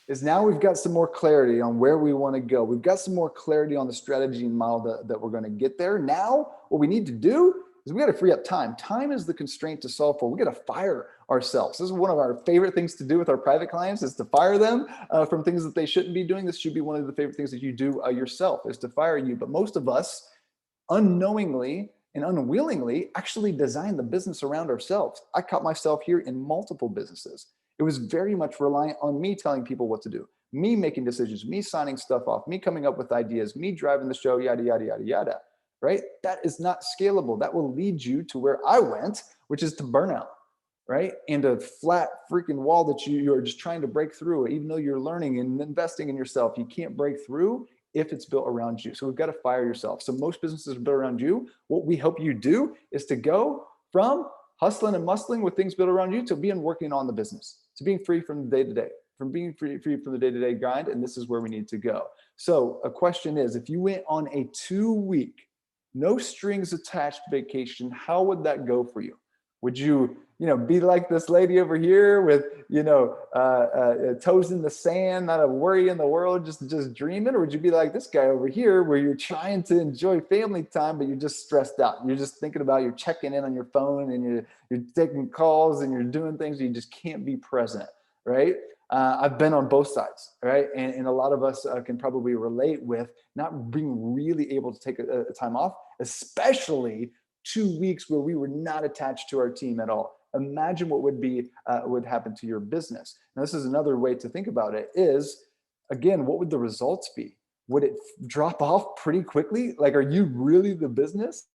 is now we've got some more clarity on where we want to go. We've got some more clarity on the strategy and model that we're going to get there. Now, what we need to do is we got to free up time. Time is the constraint to solve for. We got to fire ourselves. This is one of our favorite things to do with our private clients, is to fire them from things that they shouldn't be doing. This should be one of the favorite things that you do yourself, is to fire you. But most of us unknowingly and unwillingly actually design the business around ourselves. I caught myself here in multiple businesses. It was very much reliant on me telling people what to do, me making decisions, me signing stuff off, me coming up with ideas, me driving the show, yada, yada, yada, yada, right? That is not scalable. That will lead you to where I went, which is to burnout, right? And a flat freaking wall that you're just trying to break through. Even though you're learning and investing in yourself, you can't break through if it's built around you. So we've got to fire yourself. So most businesses are built around you. What we help you do is to go from hustling and muscling with things built around you to being working on the business, to being free from the day-to-day, from being free from the day-to-day grind. And this is where we need to go. So a question is, if you went on a 2-week, no strings attached vacation, how would that go for you? Would you, be like this lady over here with, toes in the sand, not a worry in the world, just dreaming? Or would you be like this guy over here where you're trying to enjoy family time, but you're just stressed out? You're just thinking about, you're checking in on your phone and you're taking calls and you're doing things, you just can't be present, right? I've been on both sides, right? And a lot of us can probably relate with not being really able to take a time off, especially 2 weeks where we were not attached to our team at all. Imagine what would happen to your business. Now, this is another way to think about it is, again, what would the results be? Would it drop off pretty quickly? Like, are you really the business?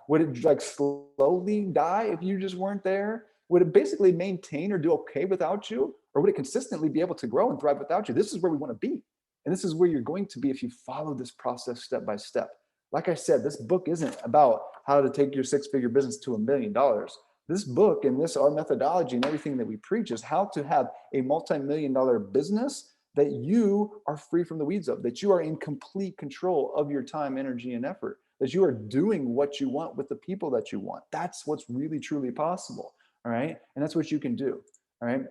Would it like slowly die if you just weren't there? Would it basically maintain or do okay without you? Or would it consistently be able to grow and thrive without you? This is where we want to be. And this is where you're going to be if you follow this process step by step. Like I said, this book isn't about how to take your 6-figure business to $1 million. This book and our methodology and everything that we preach is how to have a multi-million-dollar business that you are free from the weeds of, that you are in complete control of your time, energy, and effort, that you are doing what you want with the people that you want. That's what's really, truly possible. All right. And that's what you can do. All right.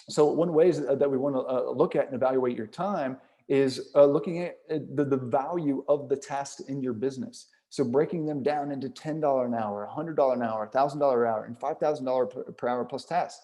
So one way that we want to look at and evaluate your time is looking at the value of the tasks in your business. So breaking them down into $10 an hour, $100 an hour, $1,000 an hour, and $5,000 per hour plus tasks.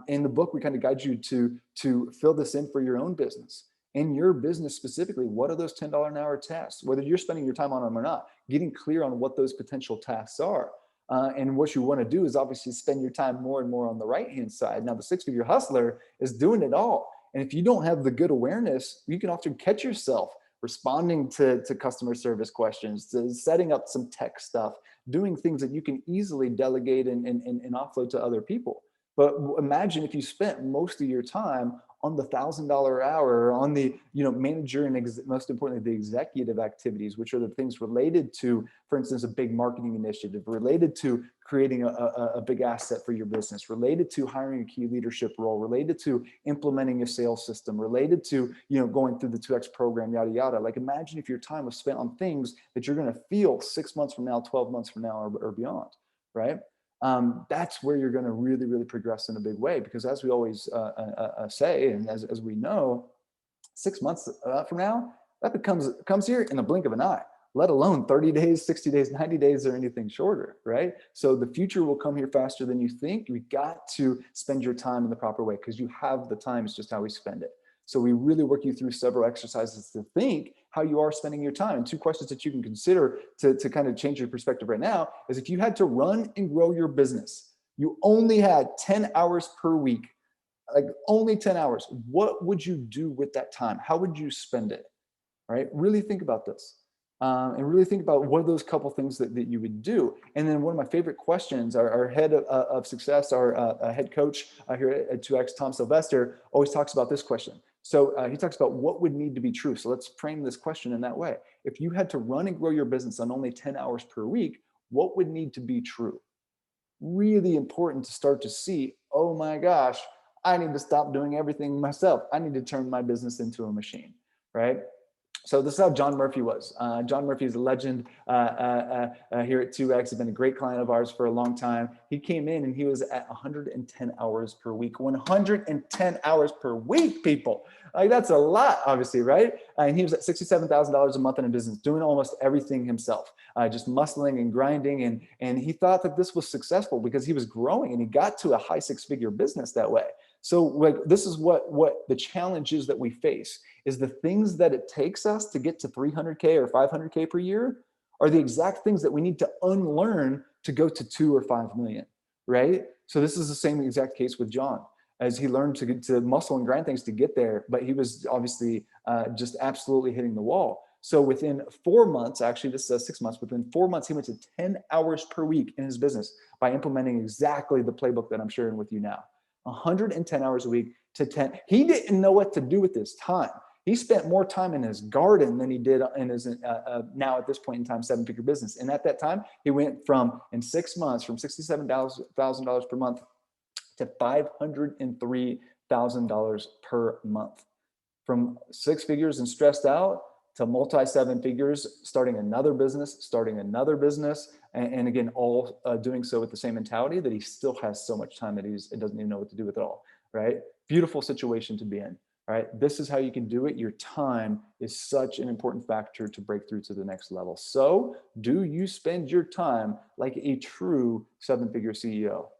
In the book, we kind of guide you to fill this in for your own business. In your business specifically, what are those $10 an hour tasks? Whether you're spending your time on them or not, getting clear on what those potential tasks are. And what you want to do is obviously spend your time more and more on the right-hand side. Now, the 6-figure hustler is doing it all. And if you don't have the good awareness, you can often catch yourself responding to customer service questions, to setting up some tech stuff, doing things that you can easily delegate and offload to other people. But imagine if you spent most of your time on the $1,000 hour, on the manager and most importantly the executive activities, which are the things related to, for instance, a big marketing initiative, related to creating a big asset for your business, related to hiring a key leadership role, related to implementing a sales system, related to going through the 2X program, yada yada. Like, imagine if your time was spent on things that you're going to feel 6 months from now, 12 months from now, or beyond, right? That's where you're going to really, really progress in a big way. Because as we always say, and as we know, 6 months from now, that comes here in a blink of an eye, let alone 30 days, 60 days, 90 days, or anything shorter, right? So the future will come here faster than you think. You got to spend your time in the proper way because you have the time. It's just how we spend it. So we really work you through several exercises to think how you are spending your time. And 2 questions that you can consider to kind of change your perspective right now is, if you had to run and grow your business, you only had 10 hours per week, like only 10 hours, what would you do with that time? How would you spend it, right? Really think about this. And really think about what are those couple things that you would do. And then one of my favorite questions, our head of success, our head coach here at 2X, Tom Sylvester, always talks about this question. So he talks about what would need to be true. So let's frame this question in that way. If you had to run and grow your business on only 10 hours per week, what would need to be true? Really important to start to see, oh my gosh, I need to stop doing everything myself. I need to turn my business into a machine, right? So this is how John Murphy was. John Murphy is a legend here at 2X. He's been a great client of ours for a long time. He came in and he was at 110 hours per week. 110 hours per week, people. Like that's a lot, obviously, right? And he was at $67,000 a month in a business, doing almost everything himself, just muscling and grinding. And he thought that this was successful because he was growing and he got to a high six-figure business that way. So like this is what the challenge is that we face is the things that it takes us to get to 300K or 500K per year are the exact things that we need to unlearn to go to 2 or 5 million, right? So this is the same exact case with John as he learned to get to muscle and grind things to get there, but he was obviously just absolutely hitting the wall. So within 4 months, actually this says 6 months, within 4 months, he went to 10 hours per week in his business by implementing exactly the playbook that I'm sharing with you now. 110 hours a week to 10. He didn't know what to do with his time. He spent more time in his garden than he did in his now at this point in time 7-figure business. And at that time, he went from in 6 months from $67,000 per month to $503,000 per month. From 6 figures and stressed out to multi 7 figures, starting another business, and again, all doing so with the same mentality that he still has so much time that it doesn't even know what to do with it all, right? Beautiful situation to be in, right? This is how you can do it. Your time is such an important factor to break through to the next level. So do you spend your time like a true 7-figure CEO?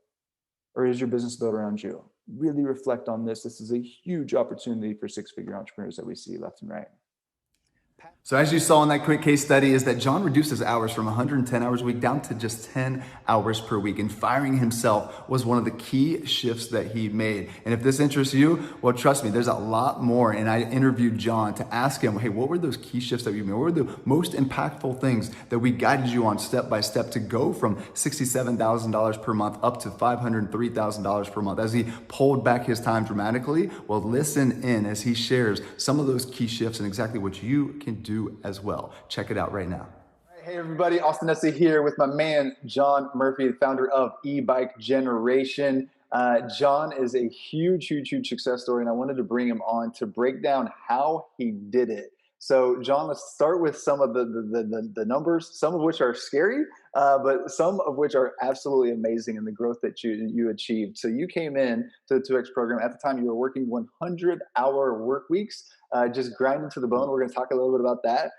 Or is your business built around you? Really reflect on this. This is a huge opportunity for 6-figure entrepreneurs that we see left and right. So as you saw in that quick case study is that John reduced his hours from 110 hours a week down to just 10 hours per week. And firing himself was one of the key shifts that he made. And if this interests you, well, trust me, there's a lot more. And I interviewed John to ask him, hey, what were those key shifts that you made? What were the most impactful things that we guided you on step by step to go from $67,000 per month up to $503,000 per month? As he pulled back his time dramatically, well, listen in as he shares some of those key shifts and exactly what you can do as well. Check it out right now. Hey everybody, Austin Essie here with my man John Murphy, the founder of E-Bike Generation. John is a huge success story, and I wanted to bring him on to break down how he did it. So John, let's start with some of the numbers, some of which are scary, but some of which are absolutely amazing in the growth that you achieved. So you came in to the 2X program. At the time, you were working 100-hour work weeks, just grinding to the bone. We're going to talk a little bit about that.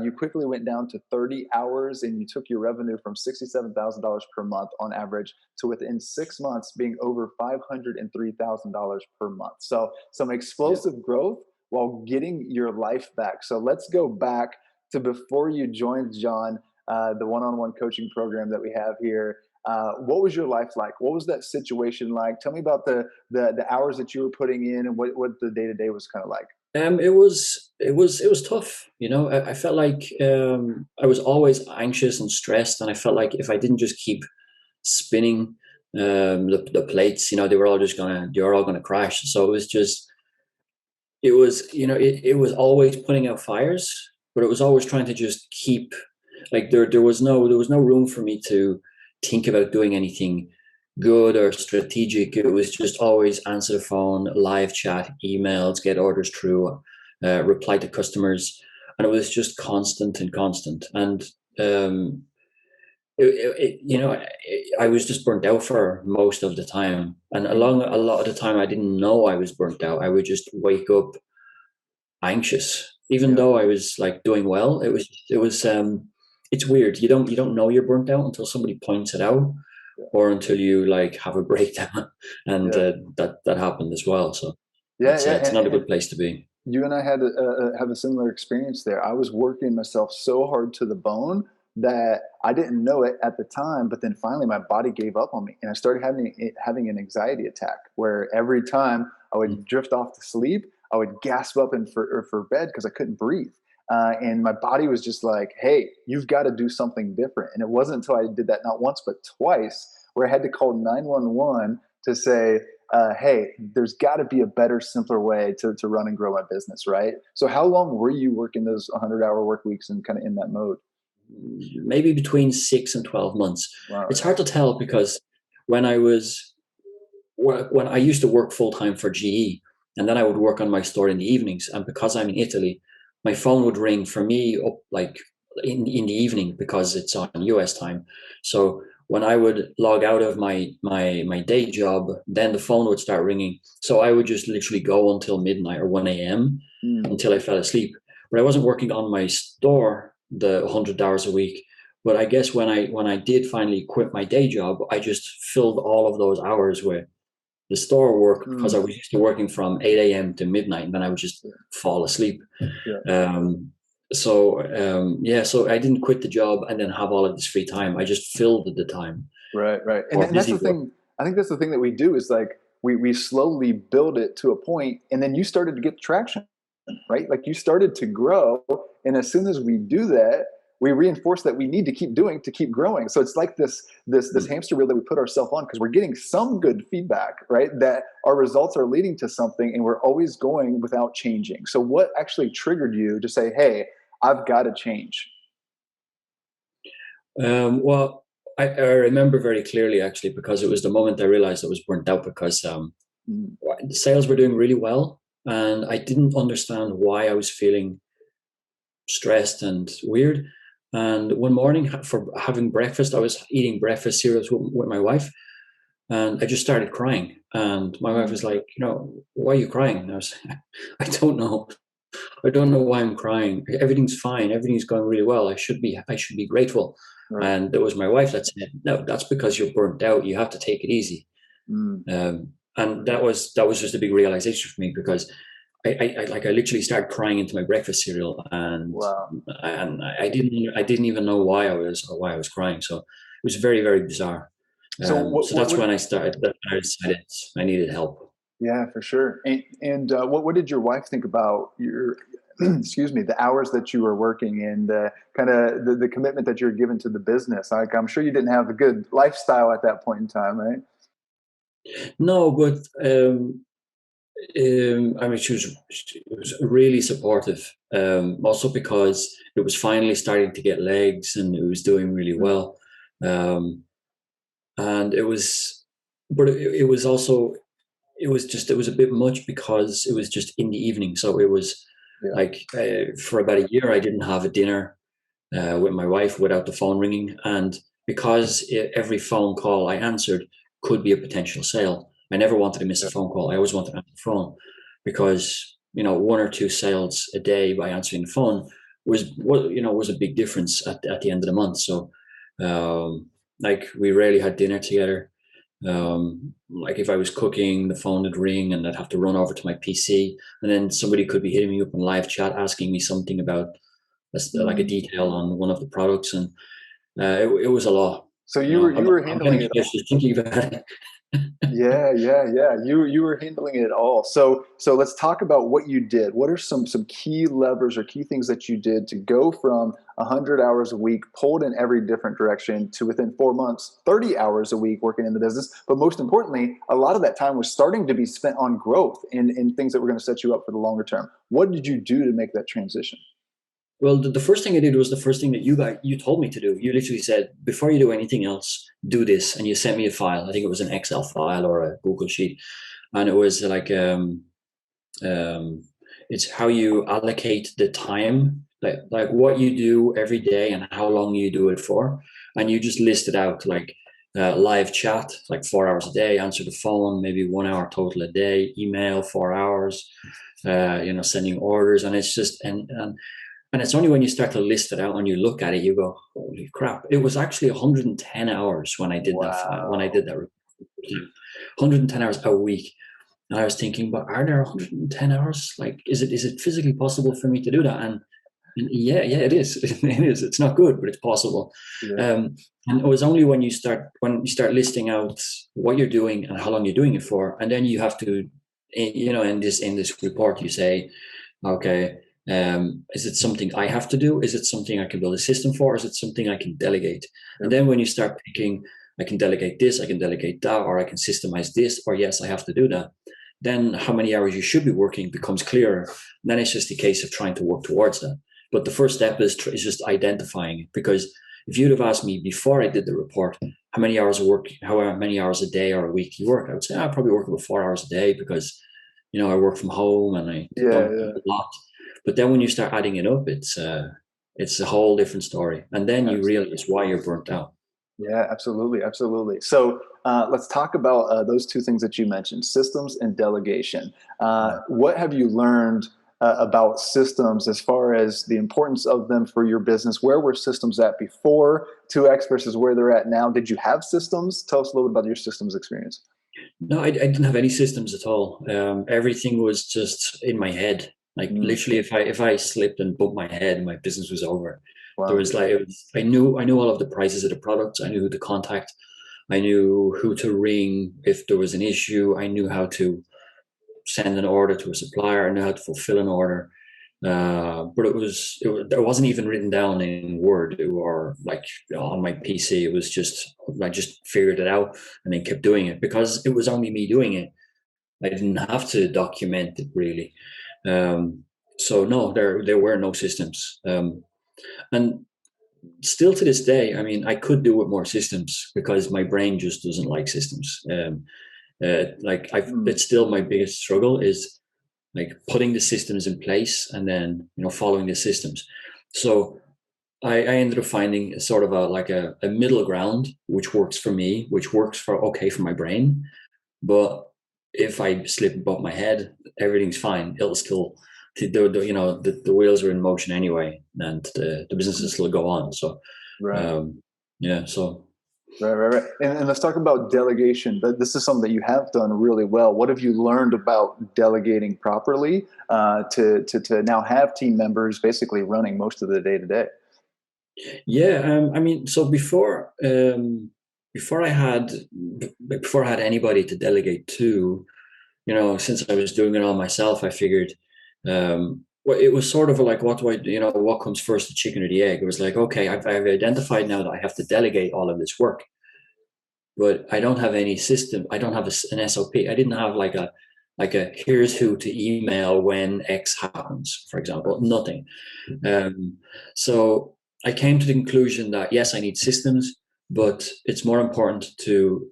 You quickly went down to 30 hours and you took your revenue from $67,000 per month on average to within 6 months being over $503,000 per month. So some explosive growth while getting your life back. So let's go back to before you joined John, the one-on-one coaching program that we have here. What was your life like? What was that situation like? Tell me about the hours that you were putting in and what the day-to-day was kind of like. It was tough. You know, I felt like I was always anxious and stressed, and I felt like if I didn't just keep spinning the plates, you know, they were all gonna crash. So it was always putting out fires, but it was always trying to just keep, like, there was no room for me to think about doing anything good or strategic. It was just always answer the phone, live chat, emails, get orders through, reply to customers, and it was just constant. And I was just burnt out for most of the time, and along a lot of the time I didn't know I was burnt out. I would just wake up anxious even though I was like doing well. It's weird. You don't know you're burnt out until somebody points it out, or until you like have a breakdown. And that happened as well. So it's not a good place to be. You and I had have a similar experience there. I was working myself so hard to the bone that I didn't know it at the time, but then finally my body gave up on me and I started having an anxiety attack where every time I would drift off to sleep, I would gasp up for bed because I couldn't breathe. And my body was just like, hey, you've got to do something different. And it wasn't until I did that not once, but twice, where I had to call 911 to say, hey, there's got to be a better, simpler way to run and grow my business, right? So how long were you working those 100-hour work weeks and kind of in that mode? Maybe between 6 and 12 months. Wow. It's hard to tell because when I used to work full time for GE, and then I would work on my store in the evenings. And because I'm in Italy, my phone would ring for me up like in the evening because it's on US time. So when I would log out of my day job, then the phone would start ringing. So I would just literally go until midnight or 1 a.m. until I fell asleep. But I wasn't working on my store the 100 hours a week. But I guess when I did finally quit my day job, I just filled all of those hours with the store work because I was used to working from 8 a.m. to midnight, and then I would just fall asleep. So I didn't quit the job and then have all of this free time. I just filled the time. Right, right. Or And that's busy the work. thing. I think that's the thing that we do is like we slowly build it to a point, and then you started to get traction, right? Like you started to grow, and as soon as we do that, we reinforce that we need to keep doing to keep growing. So it's like this hamster wheel that we put ourselves on because we're getting some good feedback, right? That our results are leading to something, and we're always going without changing. So what actually triggered you to say, "Hey, I've got to change"? Well, I remember very clearly actually because it was the moment I realized I was burnt out because Mm, the sales were doing really well, and I didn't understand why I was feeling stressed and weird. And one morning, for having breakfast, I was eating breakfast cereals with my wife, and I just started crying. And my wife was mm, like, why are you crying? And I was, I don't know. I don't know why I'm crying. Everything's fine. Everything's going really well. I should be grateful. right. And it was my wife that said, no, that's because you're burnt out. You have to take it easy. Mm, And that was just a big realization for me because I literally started crying into my breakfast cereal, wow. and I didn't even know why I was crying. So it was very, very bizarre. So So that's when I started. That I decided I needed help. yeah, for sure. And what did your wife think about your, excuse me, the hours that you were working and kind of the commitment that you're given to the business? Like, I'm sure you didn't have a good lifestyle at that point in time, right? No, but I mean, she was really supportive. Also because it was finally starting to get legs and it was doing really Mm, well. Um, and it was, but it was also, it was a bit much because it was just in the evening. So it was yeah, like for about a year, I didn't have a dinner with my wife without the phone ringing. And because every phone call I answered could be a potential sale, I never wanted to miss a yeah, phone call. I always wanted to answer the phone because, one or two sales a day by answering the phone was a big difference at the end of the month. So, like we rarely had dinner together. Like if I was cooking, the phone would ring and I'd have to run over to my PC, and then somebody could be hitting me up in live chat asking me something about like a mm. detail on one of the products, and it was a lot. So You you were know, you I'm, were I'm getting handling it. stressed just thinking about it. Yeah, yeah, yeah. You were handling it all. So let's talk about what you did. What are some key levers or key things that you did to go from 100 hours a week, pulled in every different direction, to within 4 months, 30 hours a week working in the business? But most importantly, a lot of that time was starting to be spent on growth in things that were going to set you up for the longer term. What did you do to make that transition? Well, the first thing I did was the first thing that you told me to do. You literally said, before you do anything else, do this, and you sent me a file. I think it was an Excel file or a Google sheet, and it was like um, it's how you allocate the time, like what you do every day and how long you do it for, and you just listed out like live chat, like 4 hours a day, answer the phone, maybe 1 hour total a day, email 4 hours, sending orders, and it's just and it's only when you start to list it out and you look at it, you go, holy crap! It was actually 110 hours when I did that file, when I Wow. did that. 110 hours a week. And I was thinking, but are there 110 hours? Like, is it physically possible for me to do that? And yeah, it is. It is. It's not good, but it's possible. Yeah. Um, and it was only when you start listing out what you're doing and how long you're doing it for, and then you have to, in this report, you say, okay, is it something I have to do? Is it something I can build a system for? Is it something I can delegate? And Yep. then when you start picking, I can delegate this, I can delegate that, or I can systemize this, or yes, I have to do that. Then how many hours you should be working becomes clearer. And then it's just a case of trying to work towards that. But the first step is just identifying it, because if you'd have asked me before I did the report how many hours of work, how many hours a day or a week you work, I would say I probably work about 4 hours a day because I work from home and I Yeah, don't do yeah. a lot. But then when you start adding it up, it's a whole different story. And then you realize why you're burnt out. Yeah, absolutely, absolutely. So let's talk about those two things that you mentioned, systems and delegation. What have you learned about systems as far as the importance of them for your business? Where were systems at before 2X versus where they're at now? Did you have systems? Tell us a little bit about your systems experience. No, I didn't have any systems at all. Everything was just in my head. Like Mm, literally, if I slipped and bumped my head, my business was over. There wow. was like I knew all of the prices of the products. I knew who to contact. I knew who to ring if there was an issue. I knew how to send an order to a supplier. I knew how to fulfill an order. But it wasn't even written down in Word or like on my PC. It was just I just figured it out and then kept doing it because it was only me doing it. I didn't have to document it really. Um, so no, there were no systems. And still to this day, I mean, I could do with more systems because my brain just doesn't like systems. Mm, It's still my biggest struggle is like putting the systems in place and then following the systems. So I ended up finding sort of a middle ground which works for me, which works for my brain. But if I slip and bump my head, everything's fine. It'll still the wheels are in motion anyway, and the business will still go on. So right. yeah, so Right, right, right. And let's talk about delegation. This is something that you have done really well. What have you learned about delegating properly to now have team members basically running most of the day to day? yeah. I mean, so before I had anybody to delegate to, since I was doing it all myself, I figured, well, it was sort of like, what do I, what comes first, the chicken or the egg? It was like, okay, I've identified now that I have to delegate all of this work, but I don't have any system. I don't have an SOP. I didn't have like a here's who to email when X happens, for example. Nothing. Um, so I came to the conclusion that yes, I need systems, but it's more important to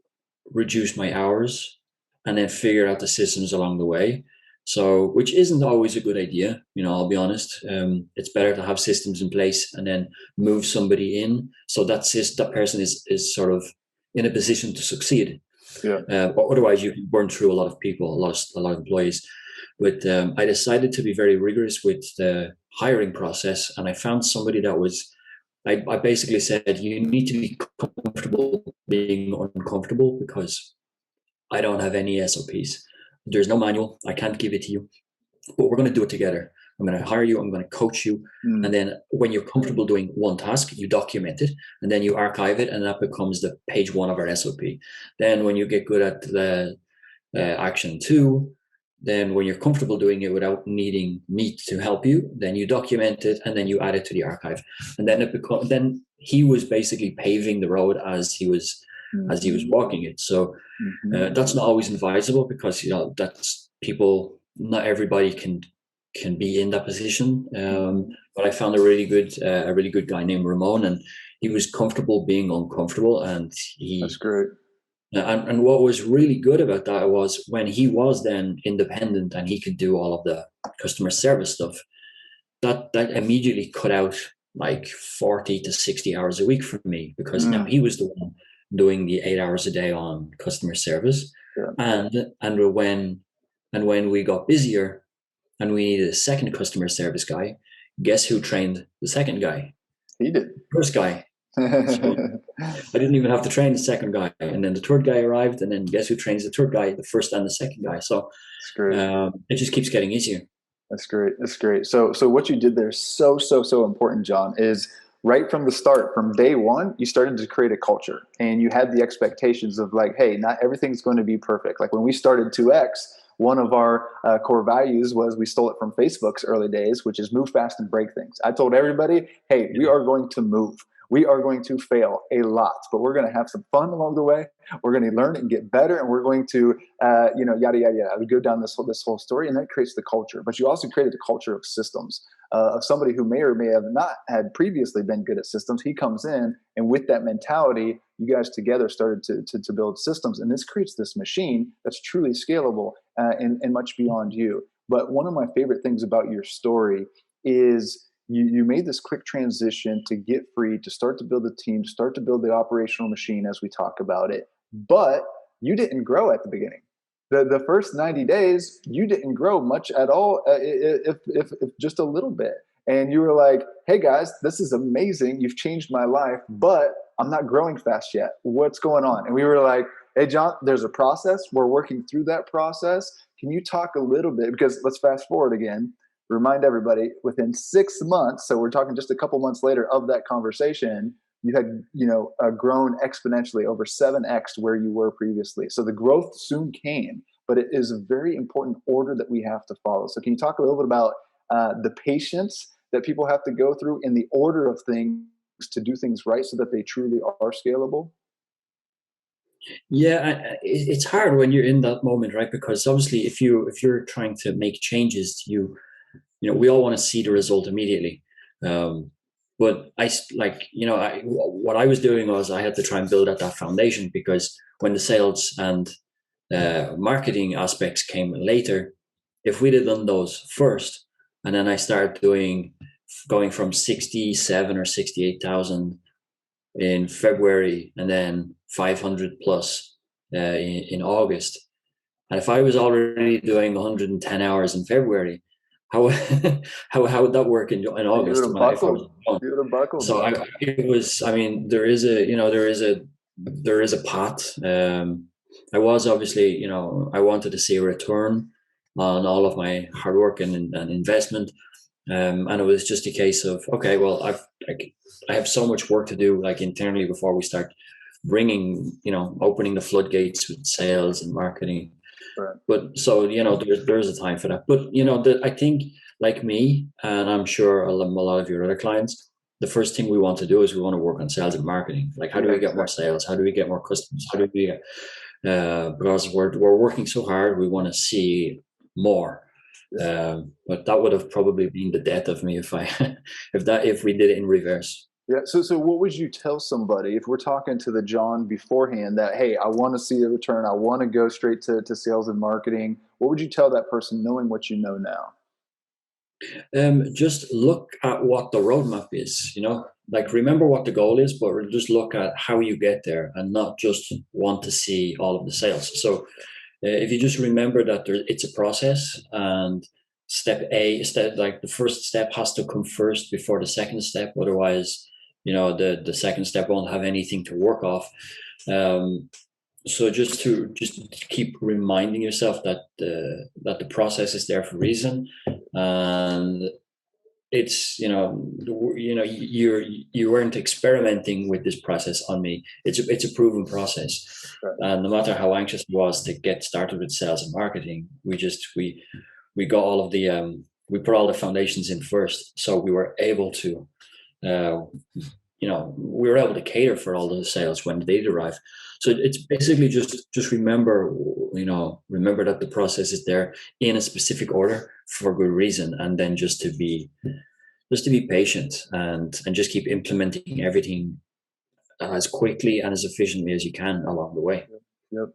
reduce my hours and then figure out the systems along the way. So, which isn't always a good idea, I'll be honest. It's better to have systems in place and then move somebody in so that person is sort of in a position to succeed. Yeah. But otherwise, you can burn through a lot of people, a lot of employees. But I decided to be very rigorous with the hiring process, and I found somebody that was. I basically said you need to be comfortable being uncomfortable because I don't have any SOPs. There's no manual. I can't give it to you, but we're going to do it together. I'm going to hire you. I'm going to coach you. And Mm, then when you're comfortable doing one task, you document it and then you archive it. And that becomes the page one of our SOP. Then when you get good at the action two, then when you're comfortable doing it without needing me to help you, then you document it and then you add it to the archive. And then he was basically paving the road as he was mhm, walking it. So mhm. that's not always advisable because that's people. Not everybody can be in that position. Mhm. But I found a really good guy named Ramon, and he was comfortable being uncomfortable, and That's he great. and what was really good about that was when he was then independent and he could do all of the customer service stuff. That immediately cut out like 40 to 60 hours a week for me because now Mm, he was the one doing the 8 hours a day on customer service. yeah, And when we got busier and we needed a second customer service guy, guess who trained the second guy? he did. First guy. So I didn't even have to train the second guy. And then the third guy arrived, and then guess who trains the third guy? The first and the second guy. So That's great. it just keeps getting easier. That's great. That's great. So what you did there is so, so, so important, John, is right from the start, from day one, you started to create a culture and you had the expectations of like, hey, not everything's going to be perfect. Like when we started 2X, one of our core values was we stole it from Facebook's early days, which is move fast and break things. I told everybody, hey, we are going to move. We are going to fail a lot, but we're going to have some fun along the way. We're going to learn and get better, and we're going to, yada yada yada. I would go down this whole story, and that creates the culture. But you also created a culture of systems of somebody who may or may have not had previously been good at systems. He comes in, and with that mentality, you guys together started to build systems, and this creates this machine that's truly scalable and much beyond you. But one of my favorite things about your story is you made this quick transition to get free, to start to build the team, to start to build the operational machine as we talk about it. But you didn't grow at the beginning. The first 90 days, you didn't grow much at all, if just a little bit. And you were like, hey guys, this is amazing. You've changed my life, but I'm not growing fast yet. What's going on? And we were like, hey, John, there's a process. We're working through that process. Can you talk a little bit? Because let's fast forward again. Remind everybody, within 6 months, so we're talking just a couple months later of that conversation, you had grown exponentially over 7x where you were previously. So the growth soon came, but it is a very important order that we have to follow. So can you talk a little bit about the patience that people have to go through in the order of things to do things right so that they truly are scalable? Yeah, it's hard when you're in that moment, right? Because obviously, if you're trying to make changes, we all want to see the result immediately. But what I was doing was I had to try and build up that foundation, because when the sales and marketing aspects came later, if we'd have done those first, and then I started going from 67 or 68,000 in February, and then 500 plus in August. And if I was already doing 110 hours in February, how how would that work in You would August have when if I was buckled. You would have buckled. so it was, I mean, there is a path. I was obviously, I wanted to see a return on all of my hard work and investment. And it was just a case of, okay, well, I have so much work to do, like internally, before we start opening the floodgates with sales and marketing. Right. But so, there's a time for that. But, I think, like me, and I'm sure a lot of your other clients, the first thing we want to do is we want to work on sales and marketing. Like, how do we get more sales? How do we get more customers? How do we, because we're working so hard, we want to see more. But that would have probably been the death of me if if we did it in reverse. Yeah. So what would you tell somebody if we're talking to the John beforehand that, hey, I want to see a return, I want to go straight to sales and marketing? What would you tell that person knowing what you know now? Just look at what the roadmap is, like remember what the goal is, but just look at how you get there and not just want to see all of the sales. So if you just remember that it's a process, and step like the first step has to come first before the second step. Otherwise, the second step won't have anything to work off. So just keep reminding yourself that the process is there for a reason, and it's you weren't experimenting with this process on me. It's a proven process. Right. And no matter how anxious I was to get started with sales and marketing, we got all of the we put all the foundations in first, so we were able to we were able to cater for all the sales when they arrive. So it's basically just remember that the process is there in a specific order for good reason, and then just to be patient and just keep implementing everything as quickly and as efficiently as you can along the way. Yep,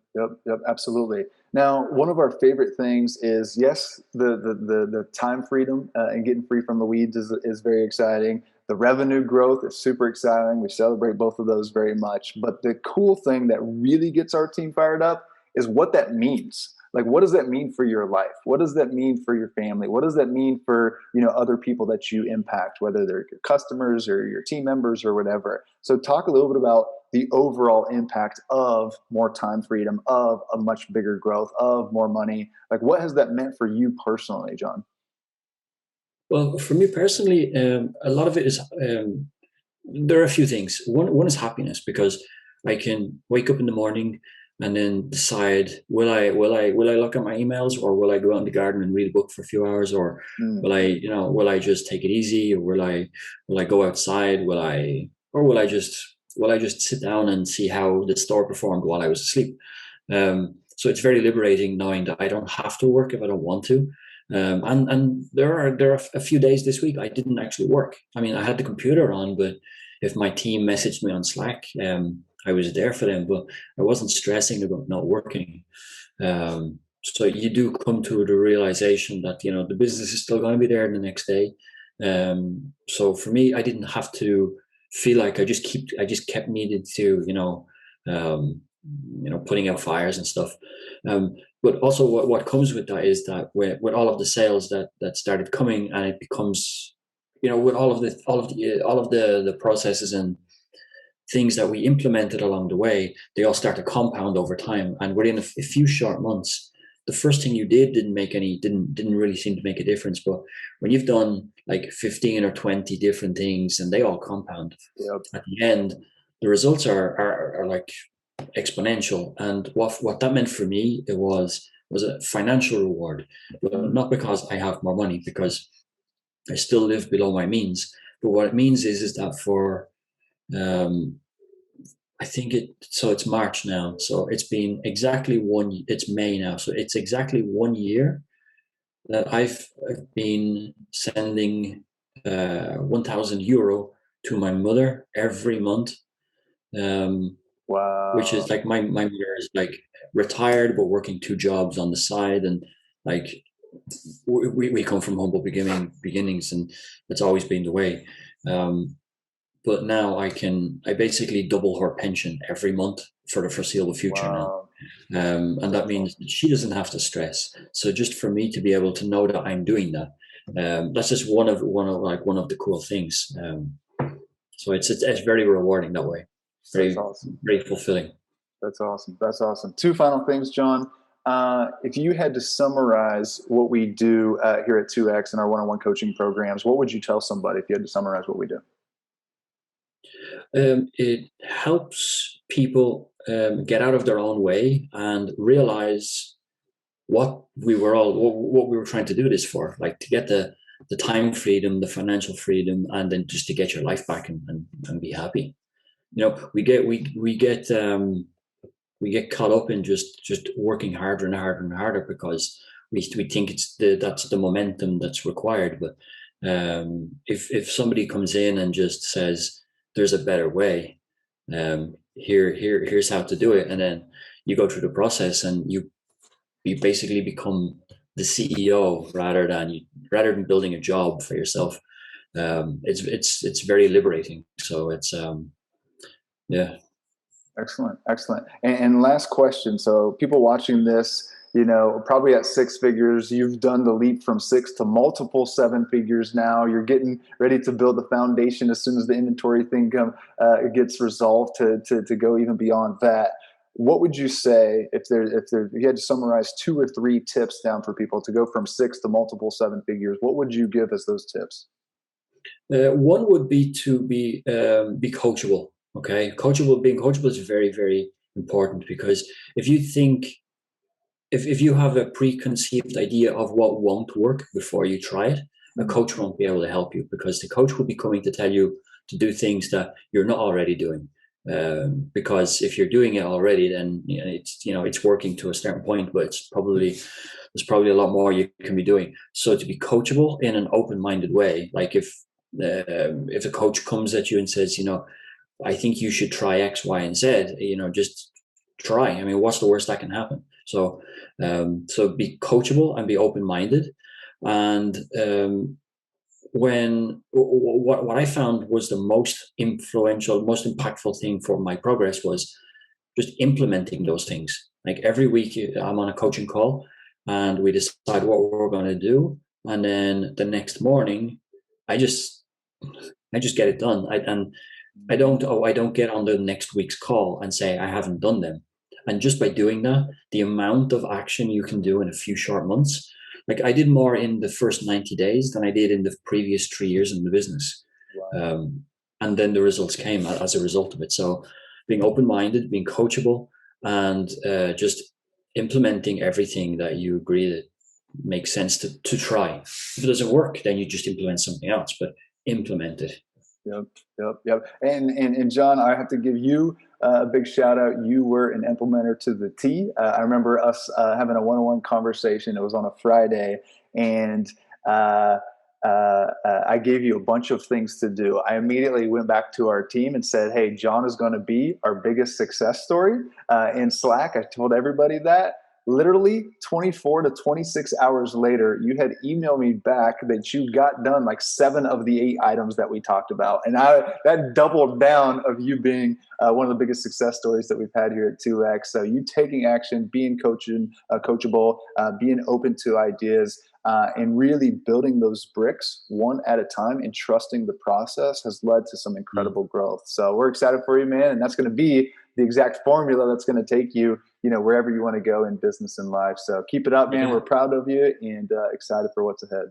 absolutely. Now, one of our favorite things is, yes, the time freedom and getting free from the weeds is very exciting. The revenue growth is super exciting. We celebrate both of those very much. But the cool thing that really gets our team fired up is what that means. Like, what does that mean for your life? What does that mean for your family? What does that mean for, other people that you impact, whether they're your customers or your team members or whatever? So talk a little bit about the overall impact of more time freedom, of a much bigger growth, of more money. Like, what has that meant for you personally, John? Well, for me personally, a lot of it is there are a few things. One is happiness, because I can wake up in the morning and then decide, will I look at my emails, or will I go out in the garden and read a book for a few hours, or will I just take it easy, or will I go outside, will I just sit down and see how the store performed while I was asleep. So it's very liberating knowing that I don't have to work if I don't want to. And there are a few days this week I didn't actually work. I mean, I had the computer on, but if my team messaged me on Slack, I was there for them, but I wasn't stressing about not working. So you do come to the realization that the business is still going to be there the next day. So for me, I didn't have to feel like I just kept needing to, um, putting out fires and stuff. But also what comes with that is that with all of the sales that started coming, and it becomes, with all of the processes and things that we implemented along the way, they all start to compound over time. And within a few short months, the first thing you did didn't really seem to make a difference. But when you've done like 15 or 20 different things and they all compound, Yep. at the end, the results are like exponential. And what that meant for me, it was a financial reward, but not because I have more money, because I still live below my means. But what it means is that for um, I think it's March now. So it's May now. So it's exactly 1 year that I've been sending 1,000 euro to my mother every month. Um, which Wow. is like my mother is like retired, but working two jobs on the side. And like, we come from humble beginnings, and it's always been the way. But now I basically double her pension every month for the foreseeable future now. Wow. And that That's means awesome. she doesn't have to stress. So just for me to be able to know that I'm doing that, that's just one of the cool things. So it's very rewarding that way. That's Very, awesome. very fulfilling. That's awesome. That's awesome. Two final things, John. If you had to summarize what we do here at 2X in our one-on-one coaching programs, what would you tell somebody if you had to summarize what we do? It helps people get out of their own way and realize what we were trying to do this for, like to get the time freedom, the financial freedom, and then just to get your life back and be happy. We get caught up in just working harder and harder and harder because we think that's the momentum that's required. But if somebody comes in and just says there's a better way, here's how to do it, and then you go through the process and you basically become the CEO rather than building a job for yourself. It's very liberating. So it's yeah. Excellent, excellent. And last question. So, people watching this, probably at six figures, you've done the leap from six to multiple seven figures now. You're getting ready to build the foundation as soon as the inventory thing gets resolved to go even beyond that. What would you say if you had to summarize two or three tips down for people to go from six to multiple seven figures? What would you give as those tips? One would be to be coachable. Okay, being coachable is very, very important, because if you think if you have a preconceived idea of what won't work before you try it, a Mm. coach won't be able to help you, because the coach will be coming to tell you to do things that you're not already doing. Because if you're doing it already, then it's working to a certain point, but there's probably a lot more you can be doing. So to be coachable in an open-minded way, like if a coach comes at you and says, I think you should try X, Y, and Z, just try. I mean, what's the worst that can happen? So be coachable and be open-minded. And what I found was the most influential, most impactful thing for my progress was just implementing those things. Like every week, I'm on a coaching call, and we decide what we're going to do, and then the next morning, I just get it done. And I don't get on the next week's call and say I haven't done them. And just by doing that, the amount of action you can do in a few short months, like I did more in the first 90 days than I did in the previous 3 years in the business. Wow. And then the results came as a result of it. So being open-minded, being coachable, and just implementing everything that you agree that makes sense to try. If it doesn't work, then you just implement something else, but implement it. Yep, yep. And John, I have to give you a big shout out. You were an implementer to the T. I remember us having a one-on-one conversation. It was on a Friday, and uh, I gave you a bunch of things to do. I immediately went back to our team and said, "Hey, John is going to be our biggest success story in Slack." I told everybody that. literally 24 to 26 hours later, you had emailed me back that you got done like 7 of the 8 items that we talked about. And that doubled down of you being one of the biggest success stories that we've had here at 2X. So you taking action, being coachable, being open to ideas, and really building those bricks one at a time and trusting the process has led to some incredible growth. So we're excited for you, man. And that's going to be the exact formula that's going to take you, wherever you want to go in business and life. So keep it up, man. Yeah. We're proud of you and excited for what's ahead.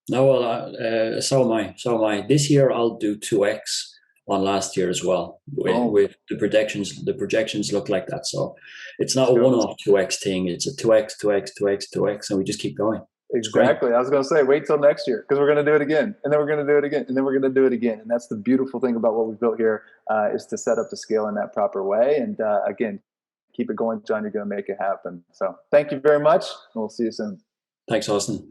No, well, so am I. So am I. This year I'll do 2x on last year as well. With the projections look like that. So it's not a one-off 2x thing. It's a 2x, 2x, 2x, 2x, and we just keep going. Exactly. I was going to say, wait till next year because we're going to do it again, and then we're going to do it again, and then we're going to do it again. And that's the beautiful thing about what we've built here is to set up the scale in that proper way. And again, keep it going, John. You're going to make it happen. So thank you very much, and we'll see you soon. Thanks, Austin.